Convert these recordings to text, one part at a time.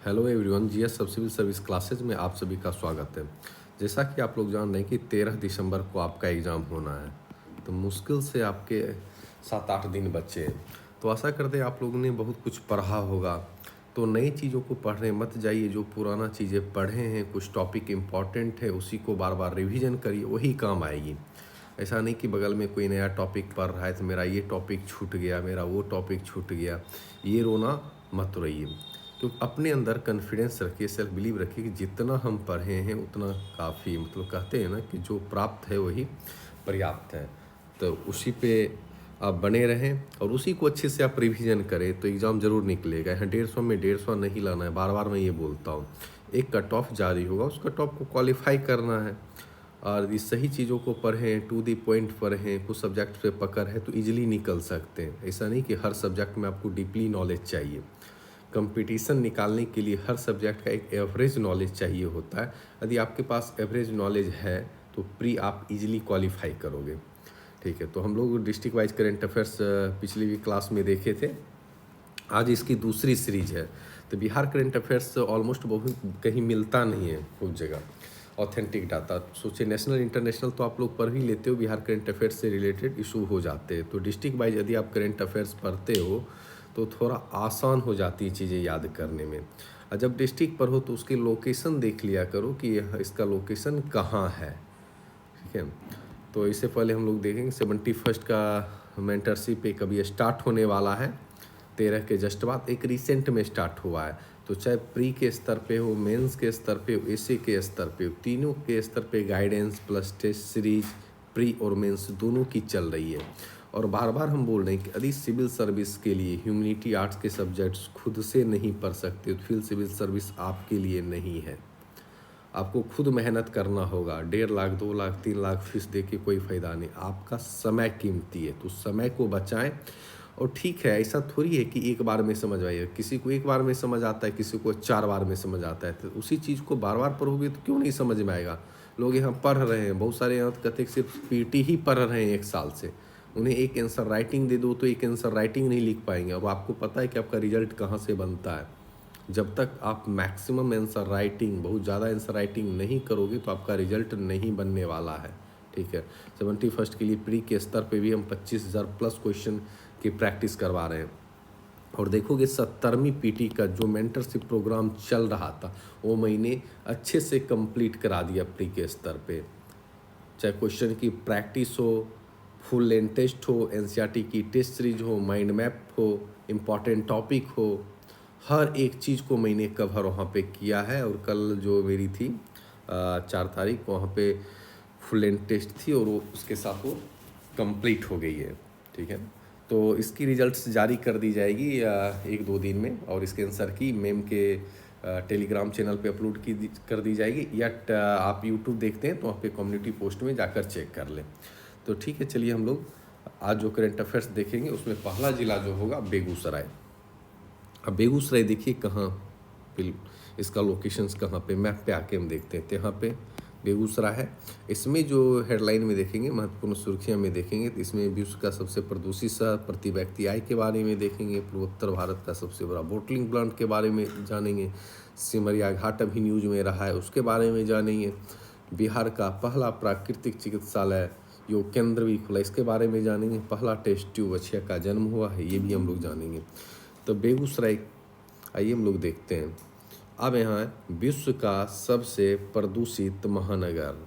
Hello everyone, GS सब civil service classes में आप सभी का स्वागत है। जैसा कि आप लोग जान रहे हैं कि 13 दिसंबर को आपका एग्ज़ाम होना है, तो मुश्किल से आपके 7-8 दिन बचे हैं। तो आशा करते हैं आप लोगों ने बहुत कुछ पढ़ा होगा। तो नई चीज़ों को पढ़ने मत जाइए, जो पुराना चीज़ें पढ़े हैं, कुछ टॉपिक इम्पॉर्टेंट है उसी को बार बार रिवीजन करिए, वही काम आएगी। ऐसा नहीं कि बगल में कोई नया टॉपिक पढ़ रहा है तो मेरा ये टॉपिक छूट गया, मेरा वो टॉपिक छूट गया, ये रोना मत रोइए। क्योंकि अपने अंदर कॉन्फिडेंस रखिए, सेल्फ बिलीव रखिए कि जितना हम पढ़े हैं उतना काफ़ी, मतलब कहते हैं ना कि जो प्राप्त है वही पर्याप्त है। तो उसी पे आप बने रहें और उसी को अच्छे से आप रिवीजन करें तो एग्ज़ाम ज़रूर निकलेगा। यहाँ 150 में 150 नहीं लाना है, बार बार मैं ये बोलता हूँ। एक कट ऑफ जारी होगा, उस कट ऑफ को क्वालिफाई करना है और ये सही चीज़ों को पढ़ें, टू दी पॉइंट पढ़ें। कुछ सब्जेक्ट पे पकड़ है तो इजीली निकल सकते हैं। ऐसा नहीं कि हर सब्जेक्ट में आपको डीपली नॉलेज चाहिए। कंपटीशन निकालने के लिए हर सब्जेक्ट का एक एवरेज नॉलेज चाहिए होता है। यदि आपके पास एवरेज नॉलेज है तो प्री आप इजीली क्वालिफाई करोगे। ठीक है, तो हम लोग डिस्ट्रिक्ट वाइज करेंट अफेयर्स पिछली भी क्लास में देखे थे। आज इसकी दूसरी सीरीज है। तो बिहार करेंट अफेयर्स ऑलमोस्ट बहुत कहीं मिलता नहीं है कुछ जगह ऑथेंटिक डाटा। सोचिए नेशनल इंटरनेशनल तो आप लोग पढ़ ही लेते हो, बिहार करेंट अफेयर्स से रिलेटेड इशू हो जाते हैं। तो डिस्ट्रिक्ट वाइज यदि आप करेंट अफेयर्स पढ़ते हो तो थोड़ा आसान हो जाती है चीज़ें याद करने में। और जब डिस्ट्रिक्ट पर हो तो उसकी लोकेशन देख लिया करो कि इसका लोकेशन कहाँ है। ठीक है, तो इससे पहले हम लोग देखेंगे 71 का मेंटरशिप एक अभी स्टार्ट होने वाला है। 13 के जस्ट बाद एक रिसेंट में स्टार्ट हुआ है। तो चाहे प्री के स्तर पे हो, मेंस के स्तर पे हो, एसी के स्तर पे हो, तीनों के स्तर पे guidance plus test series pre और मेंस दोनों की चल रही है। और बार बार हम बोल रहे हैं कि यदि सिविल सर्विस के लिए ह्यूमैनिटी आर्ट्स के सब्जेक्ट्स खुद से नहीं पढ़ सकते तो फिर सिविल सर्विस आपके लिए नहीं है। आपको खुद मेहनत करना होगा। 1.5 लाख 2 लाख 3 लाख फीस दे के कोई फ़ायदा नहीं। आपका समय कीमती है तो समय को बचाएं। और ठीक है, ऐसा थोड़ी है कि एक बार में समझ आइए। किसी को एक बार में समझ आता है, किसी को 4 बार में समझ आता है। तो उसी चीज़ को बार बार पढ़ोगे तो क्यों नहीं समझ में आएगा। लोग यहाँ पढ़ रहे हैं, बहुत सारे यहाँ कहते हैं सिर्फ पीटी ही पढ़ रहे हैं 1 साल से। उन्हें एक आंसर राइटिंग दे दो तो एक आंसर राइटिंग नहीं लिख पाएंगे। और आपको पता है कि आपका रिजल्ट कहाँ से बनता है। जब तक आप मैक्सिमम आंसर राइटिंग, बहुत ज़्यादा आंसर राइटिंग नहीं करोगे तो आपका रिजल्ट नहीं बनने वाला है। ठीक है, 71 के लिए प्री के स्तर पे भी हम 25,000 प्लस क्वेश्चन की प्रैक्टिस करवा रहे हैं। और देखोगे 70वीं पीटी का जो मेंटरशिप प्रोग्राम चल रहा था वो मैंने अच्छे से कंप्लीट करा दिया प्री के स्तर पे। चाहे क्वेश्चन की प्रैक्टिस हो, फुल लेंथ टेस्ट हो, एनसीईआरटी की टेस्ट सीरीज हो, माइंड मैप हो, इम्पॉर्टेंट टॉपिक हो, हर एक चीज़ को मैंने कवर वहाँ पे किया है। और कल जो मेरी थी 4 तारीख, वहाँ पे फुल लेंथ टेस्ट थी और वो उसके साथ वो कंप्लीट हो गई है। ठीक है, तो इसकी रिजल्ट्स जारी कर दी जाएगी 1-2 दिन में। और इसके आंसर की मेम के टेलीग्राम चैनल पे अपलोड कर दी जाएगी, या आप यूट्यूब देखते हैं तो वहाँ पे कम्युनिटी पोस्ट में जाकर चेक कर लें। तो ठीक है, चलिए हम लोग आज जो करंट अफेयर्स देखेंगे उसमें पहला ज़िला जो होगा बेगूसराय। अब बेगूसराय देखिए कहाँ पे, इसका लोकेशंस कहाँ पे, मैप पे आके हम देखते हैं। तो यहाँ पे बेगूसराय है। इसमें जो हेडलाइन में देखेंगे, महत्वपूर्ण सुर्खियाँ में देखेंगे तो इसमें विश्व का सबसे प्रदूषित शहर, प्रति व्यक्ति आय के बारे में देखेंगे, पूर्वोत्तर भारत का सबसे बड़ा बोटलिंग प्लांट के बारे में जानेंगे, सिमरिया घाट अभी न्यूज में रहा है उसके बारे में जानेंगे, बिहार का पहला प्राकृतिक चिकित्सालय योग केंद्र भी खुला इसके बारे में जानेंगे, पहला टेस्ट ट्यूब बछिया का जन्म हुआ है ये भी हम लोग जानेंगे। तो बेगूसराय आइए हम लोग देखते हैं। अब यहाँ है विश्व का सबसे प्रदूषित महानगर।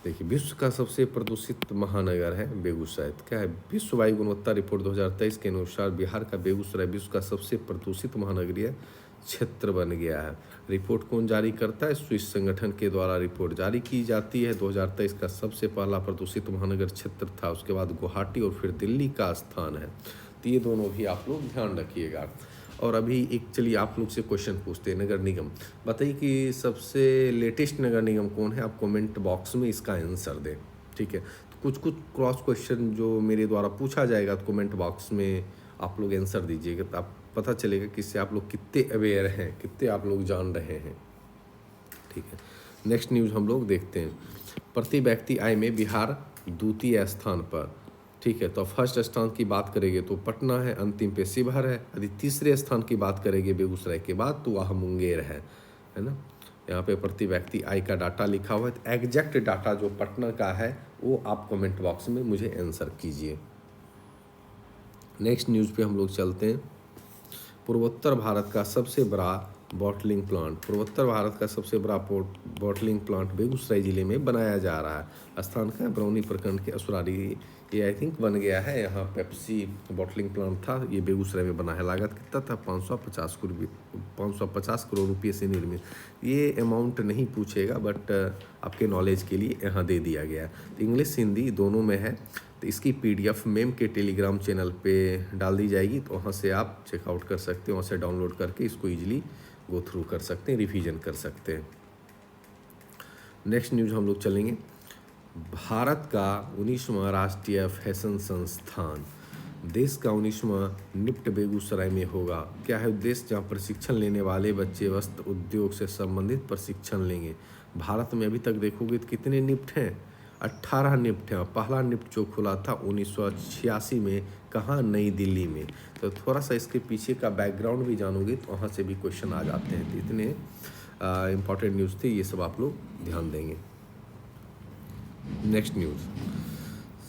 देखिए विश्व का सबसे प्रदूषित महानगर है बेगूसराय। क्या है, विश्व वायु गुणवत्ता रिपोर्ट 2023 के अनुसार बिहार का बेगूसराय विश्व का सबसे प्रदूषित महानगरीय क्षेत्र बन गया है। रिपोर्ट कौन जारी करता है, स्विस संगठन के द्वारा रिपोर्ट जारी की जाती है। 2023 का सबसे पहला प्रदूषित महानगर क्षेत्र था, उसके बाद गुवाहाटी और फिर दिल्ली का स्थान है। तो ये दोनों भी आप लोग ध्यान रखिएगा। और अभी एक चलिए आप लोग से क्वेश्चन पूछते हैं, नगर निगम बताइए कि सबसे लेटेस्ट नगर निगम कौन है। आप कमेंट बॉक्स में इसका आंसर दें। ठीक है, तो कुछ कुछ क्रॉस क्वेश्चन जो मेरे द्वारा पूछा जाएगा तो कमेंट बॉक्स में आप लोग आंसर दीजिएगा, तो आप पता चलेगा कि इससे आप लोग कितने अवेयर हैं, कितने आप लोग जान रहे हैं। ठीक है, नेक्स्ट न्यूज़ हम लोग देखते हैं। प्रति व्यक्ति आय में बिहार द्वितीय स्थान पर। ठीक है। तो फर्स्ट स्थान की बात करेंगे तो पटना है, अंतिम पे शिवहर है। यदि तीसरे स्थान की बात करेंगे बेगूसराय के बाद तो वह मुंगेर है ना। यहाँ पे प्रति व्यक्ति आय का डाटा लिखा हुआ है। तो एग्जैक्ट डाटा जो पटना का है वो आप कमेंट बॉक्स में मुझे आंसर कीजिए। नेक्स्ट न्यूज़ पे हम लोग चलते हैं। पूर्वोत्तर भारत का सबसे बड़ा बॉटलिंग प्लांट, पूर्वोत्तर भारत का सबसे बड़ा बॉटलिंग प्लांट बेगूसराय ज़िले में बनाया जा रहा है। स्थान का बरौनी प्रखंड के असुरारी, ये आई थिंक बन गया है। यहाँ पेप्सी बॉटलिंग प्लांट था, ये बेगूसराय में बना है। लागत कितना था? 550 करोड़ रुपये से निर्मित। ये अमाउंट नहीं पूछेगा, बट आपके नॉलेज के लिए यहाँ दे दिया गया है। तो इंग्लिश हिंदी दोनों में है। तो इसकी पीडीएफ मेम के टेलीग्राम चैनल पे डाल दी जाएगी, तो वहाँ से आप चेकआउट कर सकते हैं, वहाँ से डाउनलोड करके इसको ईजिली गो थ्रू कर सकते हैं, रिवीजन कर सकते हैं। नेक्स्ट न्यूज़ हम लोग चलेंगे। भारत का 19वां राष्ट्रीय फैशन संस्थान, देश का 19वां निफ्ट बेगूसराय में होगा। क्या है उद्देश्य? जहाँ प्रशिक्षण लेने वाले बच्चे वस्त्र उद्योग से संबंधित प्रशिक्षण लेंगे। भारत में अभी तक देखोगे तो कितने निफ्ट हैं? 18 निफ्ट हैं। पहला निफ्ट जो खुला था 1986 में, कहाँ? नई दिल्ली में। तो थोड़ा सा इसके पीछे का बैकग्राउंड भी जानोगे तो वहाँ से भी क्वेश्चन आ जाते हैं। तो इतने इम्पॉर्टेंट न्यूज़ थे, ये सब आप लोग ध्यान देंगे। नेक्स्ट न्यूज़,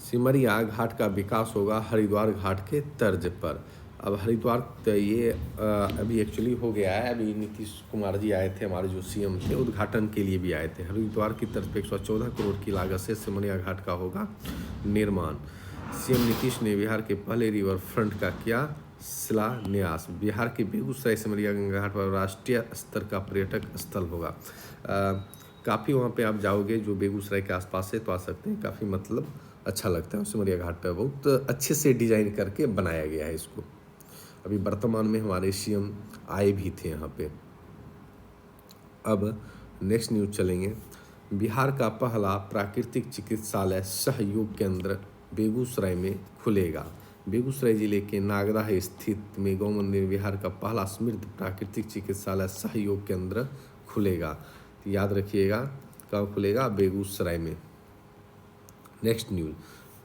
सिमरिया घाट का विकास होगा हरिद्वार घाट के तर्ज पर। अब हरिद्वार तो ये अभी एक्चुअली हो गया है। अभी नीतीश कुमार जी आए थे, हमारे जो सीएम थे, उद्घाटन के लिए भी आए थे। हरिद्वार की तर्ज पर 114 करोड़ की लागत से सिमरिया घाट का होगा निर्माण। सीएम नीतीश ने बिहार के पहले रिवर फ्रंट का किया शिलान्यास। बिहार के बेगूसराय सिमरिया गंगा घाट पर राष्ट्रीय स्तर का पर्यटक स्थल होगा। काफ़ी वहाँ पे आप जाओगे जो बेगूसराय के आसपास से, तो आ सकते हैं। काफ़ी मतलब अच्छा लगता है। सिमरिया घाट पर बहुत अच्छे से डिजाइन करके बनाया गया है इसको। अभी वर्तमान में हमारे सीएम आए भी थे यहाँ पे। अब नेक्स्ट न्यूज़ चलेंगे। बिहार का पहला प्राकृतिक चिकित्सालय सहयोग केंद्र बेगूसराय में खुलेगा। बेगूसराय जिले के नागदा स्थित में गौ मंदिर बिहार का पहला समृद्ध प्राकृतिक चिकित्सालय सहयोग केंद्र खुलेगा। याद रखिएगा, कहाँ खुलेगा? बेगूसराय में। नेक्स्ट न्यूज़,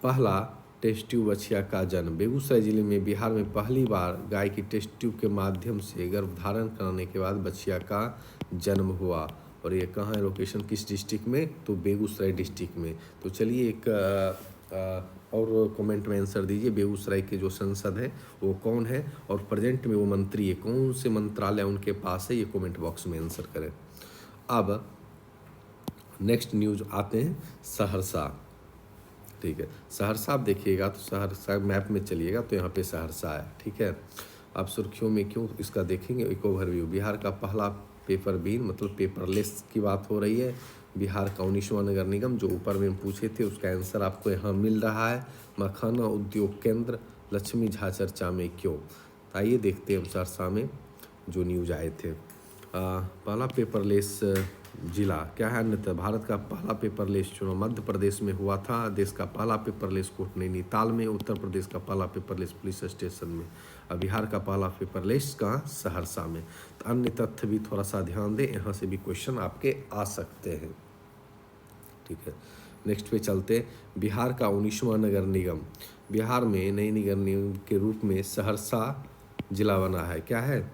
पहला टेस्ट ट्यूब बछिया का जन्म। बेगूसराय जिले में बिहार में पहली बार गाय की टेस्ट ट्यूब के माध्यम से गर्भधारण कराने के बाद बछिया का जन्म हुआ। और ये कहाँ है लोकेशन, किस डिस्ट्रिक्ट में? तो बेगूसराय डिस्ट्रिक्ट में। तो चलिए एक और कमेंट में आंसर दीजिए, बेगूसराय के जो सांसद है वो कौन है और प्रेजेंट में वो मंत्री है, कौन से मंत्रालय उनके पास है, ये कमेंट बॉक्स में आंसर करें। अब नेक्स्ट न्यूज़ आते हैं सहरसा। ठीक है, सहरसा आप देखिएगा तो सहरसा मैप में चलिएगा तो यहाँ पे सहरसा है। ठीक है, आप सुर्खियों में क्यों इसका देखेंगे, एक ओवरव्यू। बिहार का पहला पेपर बीन मतलब पेपरलेस की बात हो रही है। बिहार का 19वां नगर निगम जो ऊपर में पूछे थे उसका आंसर आपको यहाँ मिल रहा है। मखाना उद्योग केंद्र लक्ष्मी झा चर्चा में क्यों? आइए देखते हैं सहरसा में जो न्यूज आए थे। पहला पेपरलेस जिला क्या है? अन्यथा भारत का पहला पेपरलेस चुनाव मध्य प्रदेश में हुआ था। देश का पहला पेपरलेस कोर्ट नैनीताल में। उत्तर प्रदेश का पहला पेपरलेस पुलिस स्टेशन में। बिहार का पहला पेपरलेस कहाँ? सहरसा में। तो अन्य तथ्य भी थोड़ा सा ध्यान दें, यहाँ से भी क्वेश्चन आपके आ सकते हैं। ठीक है, नेक्स्ट पे चलते। बिहार का 19वां नगर निगम। बिहार में नए नगर निगम के रूप में सहरसा जिला बना है। क्या है?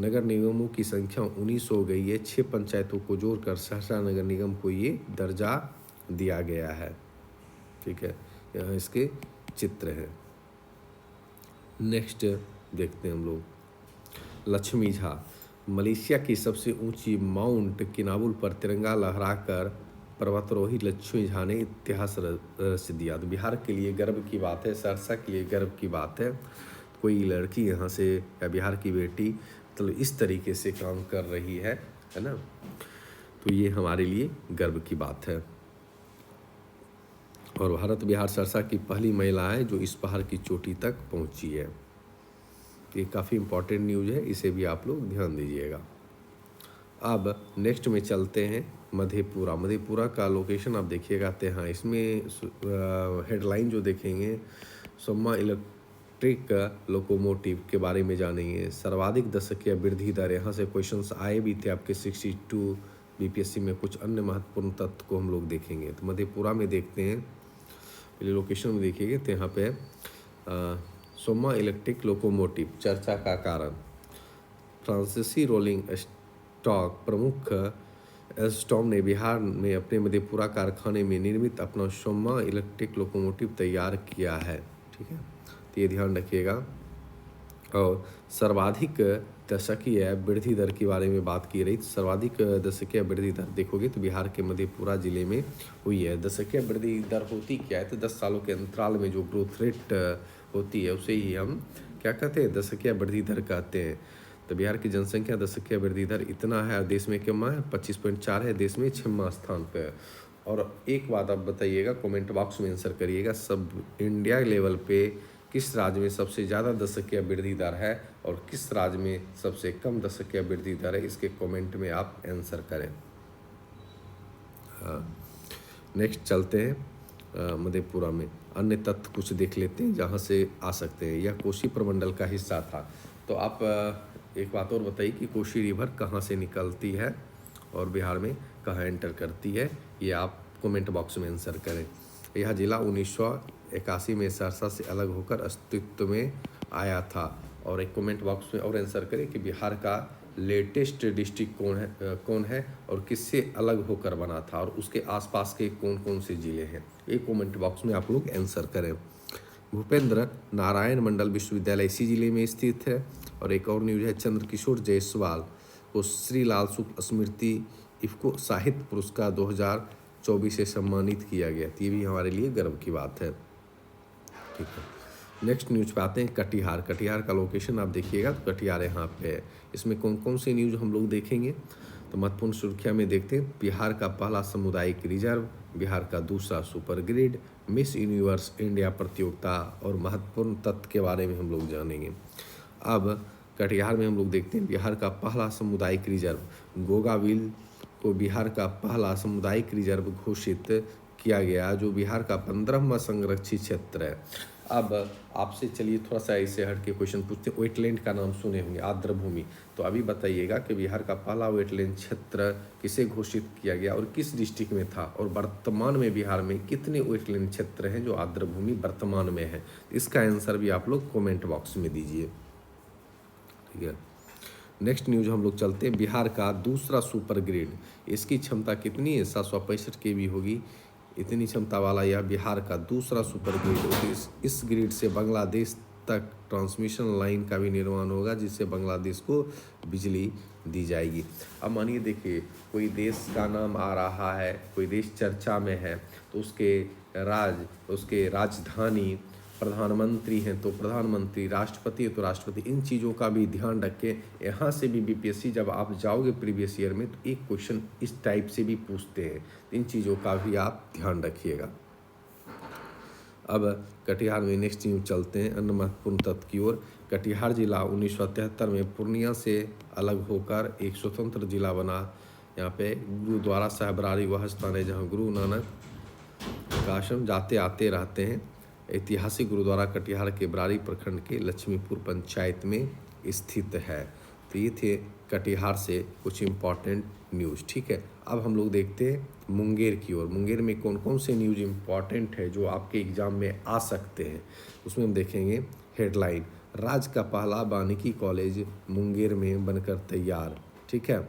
नगर निगमों की संख्या 19 हो गई है। 6 पंचायतों को जोड़कर सहरसा नगर निगम को ये दर्जा दिया गया है। ठीक है, यहाँ इसके चित्र हैं। नेक्स्ट देखते हैं हम लोग। लक्ष्मी झा, मलेशिया की सबसे ऊंची माउंट किनाबुल पर तिरंगा लहराकर पर्वतारोही लक्ष्मी झा ने इतिहास रच दिया। तो बिहार के लिए गर्व की बात है, सहरसा के लिए गर्व की बात है। कोई लड़की यहाँ से या बिहार की बेटी तो इस तरीके से काम कर रही है ना, तो ये हमारे लिए गर्व की बात है। और भारत बिहार सहरसा की पहली महिला है जो इस पहाड़ की चोटी तक पहुंची है। ये काफ़ी इम्पोर्टेंट न्यूज़ है, इसे भी आप लोग ध्यान दीजिएगा। अब नेक्स्ट में चलते हैं मधेपुरा। मधेपुरा का लोकेशन आप देखिएगा। हाँ, इसमें हेडलाइन जो देखेंगे, सोम्मा इलेक्ट्रिक लोकोमोटिव के बारे में जानेंगे। सर्वाधिक दशकीय वृद्धि दर, यहाँ से क्वेश्चंस आए भी थे आपके 62 बीपीएससी में। कुछ अन्य महत्वपूर्ण तथ्य को हम लोग देखेंगे। तो मधेपुरा में देखते हैं पहले लोकेशन में देखिएगा तो यहाँ पे सोमा इलेक्ट्रिक लोकोमोटिव चर्चा का कारण। फ्रांसीसी रोलिंग स्टॉक प्रमुख एल्स्टॉम ने बिहार में अपने मधेपुरा कारखाने में निर्मित अपना सोमा इलेक्ट्रिक लोकोमोटिव तैयार किया है। ठीक है, तो ये ध्यान रखिएगा। और सर्वाधिक दशकीय वृद्धि दर के बारे में बात की रही, तो सर्वाधिक दशकीय वृद्धि दर देखोगे तो बिहार के मधेपुरा जिले में हुई है। दशकीय वृद्धि दर होती क्या है, तो 10 सालों के अंतराल में जो ग्रोथ रेट होती है उसे ही हम क्या कहते हैं, दशकीय वृद्धि दर कहते हैं। तो बिहार की जनसंख्या दशकीय वृद्धि दर इतना है, देश में कितना है 25.4 है, देश में 6वां स्थान पे है। और एक बात आप बताइएगा, कमेंट बॉक्स में आंसर करिएगा, सब इंडिया लेवल पे किस राज्य में सबसे ज़्यादा दशकीय वृद्धि दर है और किस राज्य में सबसे कम दशकीय वृद्धि दर है, इसके कमेंट में आप आंसर करें। हाँ, नेक्स्ट चलते हैं मधेपुरा में अन्य तथ्य कुछ देख लेते हैं जहाँ से आ सकते हैं। यह कोसी प्रमंडल का हिस्सा था। तो आप एक बात और बताइए कि कोसी रिवर कहाँ से निकलती है और बिहार में कहाँ एंटर करती है, ये आप कमेंट बॉक्स में आंसर करें। यह जिला 1981 में सहरसा से अलग होकर अस्तित्व में आया था। और एक कमेंट बॉक्स में और आंसर करें कि बिहार का लेटेस्ट डिस्ट्रिक्ट कौन है और किससे अलग होकर बना था और उसके आसपास के कौन कौन से ज़िले हैं, एक कमेंट बॉक्स में आप लोग आंसर करें। भूपेंद्र नारायण मंडल विश्वविद्यालय इसी जिले में स्थित है। और एक और न्यूज़ है, चंद्रकिशोर जायसवाल को श्री लाल शुक्ल स्मृति इफ़को साहित्य पुरस्कार 2024 से सम्मानित किया गया। तो ये भी हमारे लिए गर्व की बात है। ठीक है, नेक्स्ट न्यूज़ पे आते हैं। कटिहार, कटिहार का लोकेशन आप देखिएगा तो कटिहार यहाँ पे है। इसमें कौन कौन सी न्यूज़ हम लोग देखेंगे, तो महत्वपूर्ण सुर्खियाँ में देखते हैं। बिहार का पहला सामुदायिक रिजर्व, बिहार का दूसरा super grid, miss universe India प्रतियोगिता और महत्वपूर्ण तथ्य के बारे में हम लोग जानेंगे। अब कटिहार में हम लोग देखते हैं बिहार का पहला सामुदायिक रिजर्व गोगाविल को बिहार का पहला सामुदायिक रिजर्व घोषित किया गया, जो बिहार का 15वां संरक्षित क्षेत्र है। अब आपसे चलिए थोड़ा सा ऐसे हट के क्वेश्चन पूछते हैं। वेटलैंड का नाम सुने होंगे, आर्द्र भूमि, तो अभी बताइएगा कि बिहार का पहला वेटलैंड क्षेत्र किसे घोषित किया गया और किस डिस्ट्रिक्ट में था, और वर्तमान में बिहार में कितने वेटलैंड क्षेत्र हैं जो आर्द्र भूमि वर्तमान में है। इसका आंसर भी आप लोग कमेंट बॉक्स में दीजिए। ठीक है, नेक्स्ट न्यूज हम लोग चलते हैं। बिहार का दूसरा सुपर ग्रिड, इसकी क्षमता कितनी है, 765 kV होगी। इतनी क्षमता वाला यह बिहार का दूसरा सुपर ग्रिड। इस ग्रिड से बांग्लादेश तक ट्रांसमिशन लाइन का भी निर्माण होगा, जिससे बांग्लादेश को बिजली दी जाएगी। अब मानिए देखिए, कोई देश का नाम आ रहा है, कोई देश चर्चा में है, तो उसके राजधानी प्रधानमंत्री हैं तो प्रधानमंत्री, राष्ट्रपति है तो राष्ट्रपति, इन चीज़ों का भी ध्यान रख के यहाँ से भी बीपीएससी जब आप जाओगे प्रीवियस ईयर में तो एक क्वेश्चन इस टाइप से भी पूछते हैं। इन चीज़ों का भी आप ध्यान रखिएगा। अब कटिहार में नेक्स्ट न्यूज चलते हैं अन्य महत्वपूर्ण तथ्य की ओर। कटिहार जिला 1973 में पूर्णिया से अलग होकर एक स्वतंत्र जिला बना। यहाँ पे गुरुद्वारा साहिबरारी वह स्थान है जहाँ गुरु नानक का आश्रम जाते आते रहते हैं। ऐतिहासिक गुरुद्वारा कटिहार के बरारी प्रखंड के लक्ष्मीपुर पंचायत में स्थित है। तो ये थे कटिहार से कुछ इम्पॉर्टेंट न्यूज़। ठीक है, अब हम लोग देखते हैं मुंगेर की ओर। मुंगेर में कौन कौन से न्यूज़ इम्पॉर्टेंट है जो आपके एग्ज़ाम में आ सकते हैं, उसमें हम देखेंगे। हेडलाइन, राज्य का पहला वानिकी कॉलेज मुंगेर में बनकर तैयार। ठीक है,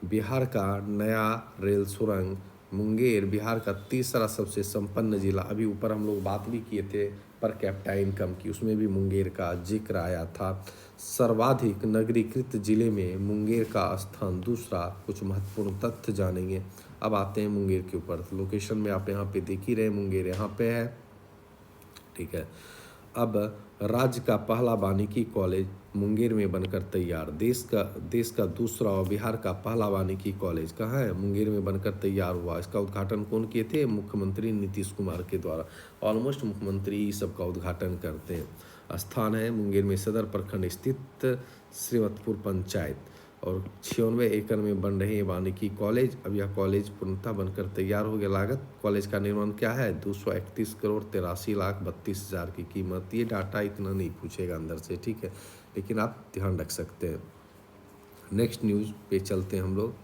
बिहार का नया रेल सुरंग, मुंगेर बिहार का तीसरा सबसे संपन्न जिला। अभी ऊपर हम लोग बात भी किए थे पर कैपिटा इनकम की, उसमें भी मुंगेर का जिक्र आया था। सर्वाधिक नगरीकृत जिले में मुंगेर का स्थान दूसरा। कुछ महत्वपूर्ण तथ्य जानेंगे। अब आते हैं मुंगेर के ऊपर। लोकेशन में आप यहाँ पे देख ही रहे, मुंगेर यहाँ पे है। ठीक है, अब राज्य का पहला वानिकी कॉलेज मुंगेर में बनकर तैयार। देश का दूसरा और बिहार का पहला वानिकी कॉलेज कहाँ है, मुंगेर में बनकर तैयार हुआ। इसका उद्घाटन कौन किए थे, मुख्यमंत्री नीतीश कुमार के द्वारा। ऑलमोस्ट मुख्यमंत्री सब का उद्घाटन करते हैं। स्थान है मुंगेर में सदर प्रखंड स्थित श्रीमतपुर पंचायत। और 96 एकड़ में बन रहे वानिकी कॉलेज। अब यह कॉलेज पूर्णतः बनकर तैयार हो गया। लागत कॉलेज का निर्माण क्या है, 231 करोड़ 83 लाख 32 हज़ार की कीमत। ये डाटा इतना नहीं पूछेगा अंदर से, ठीक है, लेकिन आप ध्यान रख सकते हैं। नेक्स्ट न्यूज़ पे चलते हैं हम लोग।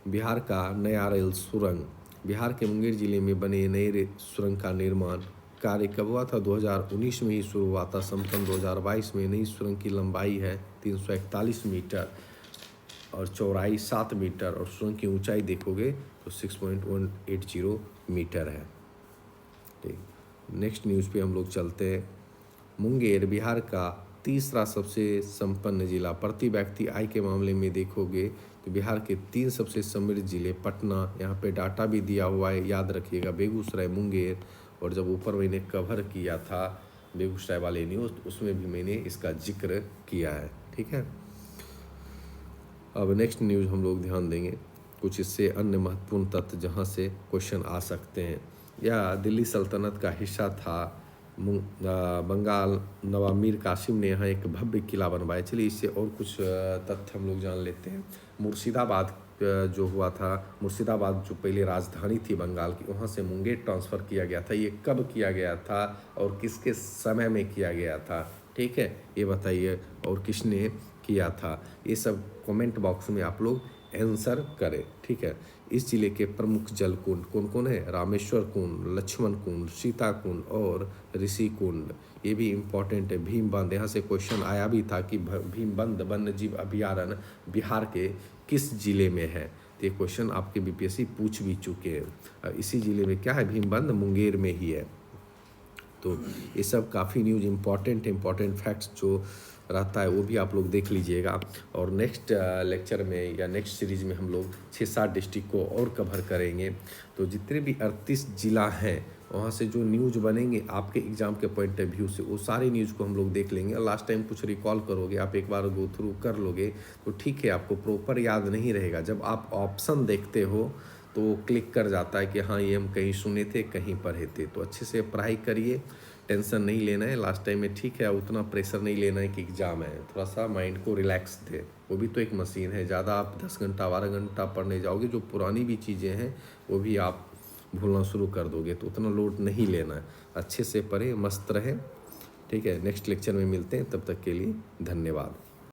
बिहार का नया रेल सुरंग, बिहार के मुंगेर जिले में बने नए सुरंग का निर्माण कार्य कब हुआ था? 2019 में ही शुरू हुआ था, संपन्न 2022 में। नई सुरंग की लंबाई है 341 मीटर और चौड़ाई 7 मीटर, और सुरंग की ऊंचाई देखोगे तो 6.180 मीटर है। ठीक, नेक्स्ट न्यूज़ पे हम लोग चलते हैं। मुंगेर बिहार का तीसरा सबसे संपन्न जिला। प्रति व्यक्ति आय के मामले में देखोगे तो बिहार के 3 सबसे समृद्ध जिले, पटना, यहाँ पे डाटा भी दिया हुआ है, याद रखिएगा, बेगूसराय, मुंगेर, और जब ऊपर मैंने कवर किया था बेगूसराय वाले न्यूज़ उसमें भी मैंने इसका जिक्र किया है। ठीक है, अब नेक्स्ट न्यूज़ हम लोग ध्यान देंगे, कुछ इससे अन्य महत्वपूर्ण तथ्य जहाँ से क्वेश्चन आ सकते हैं। यह दिल्ली सल्तनत का हिस्सा था। बंगाल नवाब मीर कासिम ने यहाँ एक भव्य किला बनवाया। चलिए इससे और कुछ तथ्य हम लोग जान लेते हैं। मुर्शिदाबाद जो हुआ था, मुर्शिदाबाद जो पहले राजधानी थी बंगाल की, वहाँ से मुंगेर ट्रांसफ़र किया गया था। ये कब किया गया था और किसके समय में किया गया था? ठीक है, ये बताइए, और किसने किया था? ये सब कमेंट बॉक्स में आप लोग आंसर करें। ठीक है, इस जिले के प्रमुख जल कुंड कौन कौन है? रामेश्वर कुंड, लक्ष्मण कुंड, सीता कुंड और ऋषि कुंड। ये भी इम्पॉर्टेंट है। भीम बंध, यहाँ से क्वेश्चन आया भी था कि भीम बंध वन्य जीव अभयारण्य बिहार के किस जिले में है? तो ये क्वेश्चन आपके बीपीएससी पूछ भी चुके हैं। इसी जिले में क्या है? भीम बंध मुंगेर में ही है। तो ये सब काफ़ी न्यूज़ इम्पॉर्टेंट फैक्ट्स जो रहता है वो भी आप लोग देख लीजिएगा। और नेक्स्ट लेक्चर में या नेक्स्ट सीरीज़ में हम लोग 6-7 डिस्ट्रिक्ट को और कवर करेंगे। तो जितने भी 38 ज़िला हैं वहाँ से जो न्यूज़ बनेंगे आपके एग्ज़ाम के पॉइंट ऑफ व्यू से, वो सारी न्यूज़ को हम लोग देख लेंगे। और लास्ट टाइम कुछ रिकॉल करोगे, आप एक बार गो थ्रू कर लोगे तो ठीक है, आपको प्रॉपर याद नहीं रहेगा। जब आप ऑप्शन देखते हो तो क्लिक कर जाता है कि हाँ ये हम कहीं सुने थे, कहीं पढ़े थे। तो अच्छे से पढ़ाई करिए, टेंशन नहीं लेना है लास्ट टाइम में। ठीक है, उतना प्रेशर नहीं लेना है कि एग्ज़ाम है, थोड़ा सा माइंड को रिलैक्स दे। वो भी तो एक मशीन है, ज़्यादा आप 10 घंटा 12 घंटा पढ़ने जाओगे, जो पुरानी भी चीज़ें हैं वो भी आप भूलना शुरू कर दोगे। तो उतना लोड नहीं लेना है, अच्छे से पढ़ें, मस्त रहें। ठीक है, नेक्स्ट लेक्चर में मिलते हैं, तब तक के लिए धन्यवाद।